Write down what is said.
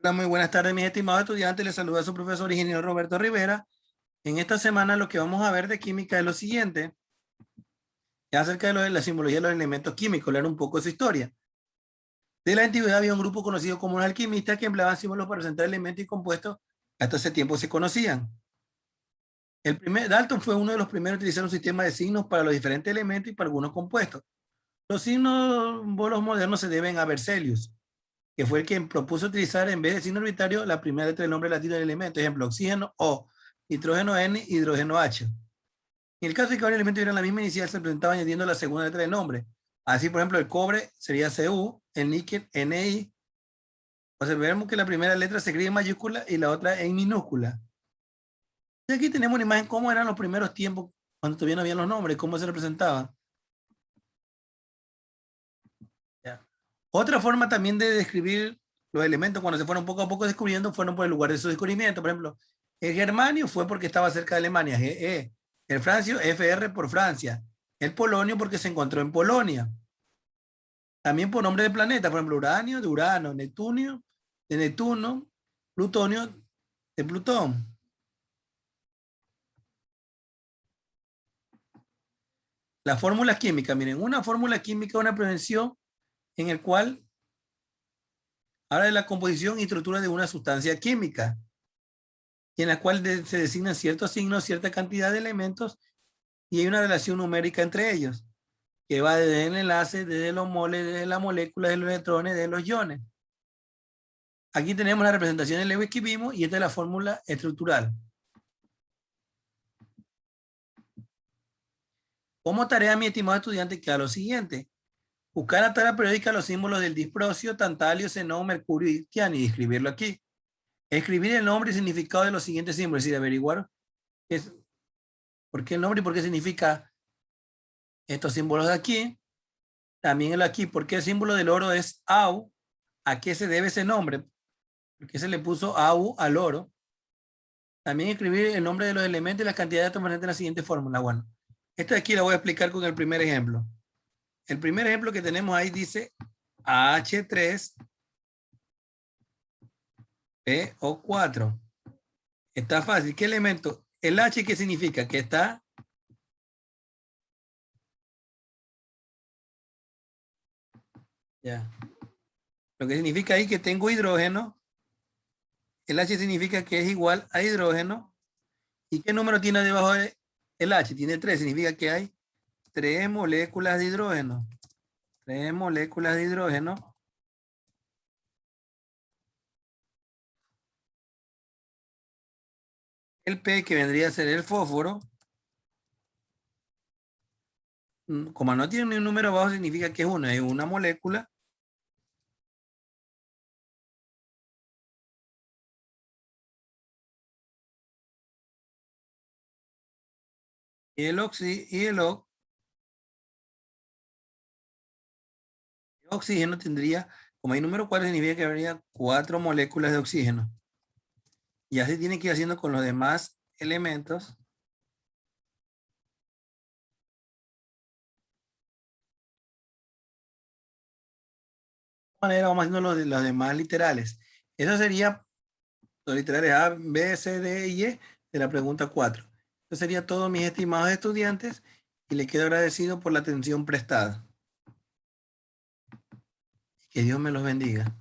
Hola, muy buenas tardes, mis estimados estudiantes. Les saluda su profesor ingeniero Roberto Rivera. En esta semana lo que vamos a ver de química es lo siguiente. Es acerca de la simbología de los elementos químicos, leer un poco su historia. De la antigüedad había un grupo conocido como los alquimistas que empleaban símbolos para representar elementos y compuestos que hasta ese tiempo se conocían. Dalton fue uno de los primeros en utilizar un sistema de signos para los diferentes elementos y para algunos compuestos. Los símbolos modernos se deben a Berzelius, que fue el quien propuso utilizar en vez de signo arbitrario la primera letra del nombre latino del elemento, ejemplo, oxígeno O, nitrógeno N, hidrógeno H. En el caso de que varios elementos tuvieran la misma inicial, se presentaba añadiendo la segunda letra del nombre. Así, por ejemplo, el cobre sería Cu, el níquel Ni. Observemos que la primera letra se escribe en mayúscula y la otra en minúscula. Y aquí tenemos una imagen de cómo eran los primeros tiempos, cuando todavía no habían los nombres, cómo se representaban. Ya. Otra forma también de describir los elementos cuando se fueron poco a poco descubriendo fueron por el lugar de su descubrimiento. Por ejemplo, el germanio fue porque estaba cerca de Alemania, Ge. El francio, Fr por Francia. El polonio porque se encontró en Polonia. También por nombre de planeta, por ejemplo, uranio de Urano, Neptunio de Neptuno, Plutonio de Plutón. La fórmula química, miren, una fórmula química es una prevención en el cual habla de la composición y estructura de una sustancia química, y en la cual se designan ciertos signos, cierta cantidad de elementos, y hay una relación numérica entre ellos, que va desde el enlace, desde los moles, desde la molécula, de los electrones, de los iones. Aquí tenemos la representación de Lewis que vimos, y esta es la fórmula estructural. Como tarea, mi estimado estudiante, queda lo siguiente. Buscar a tabla periódica los símbolos del disprosio, tantalio, xenón, mercurio y tianio y escribirlo aquí. Escribir el nombre y significado de los siguientes símbolos, es decir, averiguar por qué el nombre y por qué significa estos símbolos de aquí. También el aquí, por qué el símbolo del oro es AU, a qué se debe ese nombre, por qué se le puso AU al oro. También escribir el nombre de los elementos y las cantidades de átomos presentes en la siguiente fórmula. Bueno, esto de aquí lo voy a explicar con el primer ejemplo. El primer ejemplo que tenemos ahí dice H3PO4. Está fácil. ¿Qué elemento? El H, ¿qué significa? Que está... Ya. Lo que significa ahí que tengo hidrógeno. El H significa que es igual a hidrógeno. ¿Y qué número tiene debajo de el H? Tiene 3. Significa que hay 3 moléculas de hidrógeno. 3 moléculas de hidrógeno. El P, que vendría a ser el fósforo. Como no tiene ni un número abajo, significa que es una molécula. Y el oxígeno tendría, como hay número 4, significa que habría 4 moléculas de oxígeno. Y así tiene que ir haciendo con los demás elementos. De manera vamos haciendo los demás literales. Eso sería los literales A, B, C, D y E de la pregunta 4. Eso sería todo, mis estimados estudiantes, y les quedo agradecido por la atención prestada. Que Dios me los bendiga.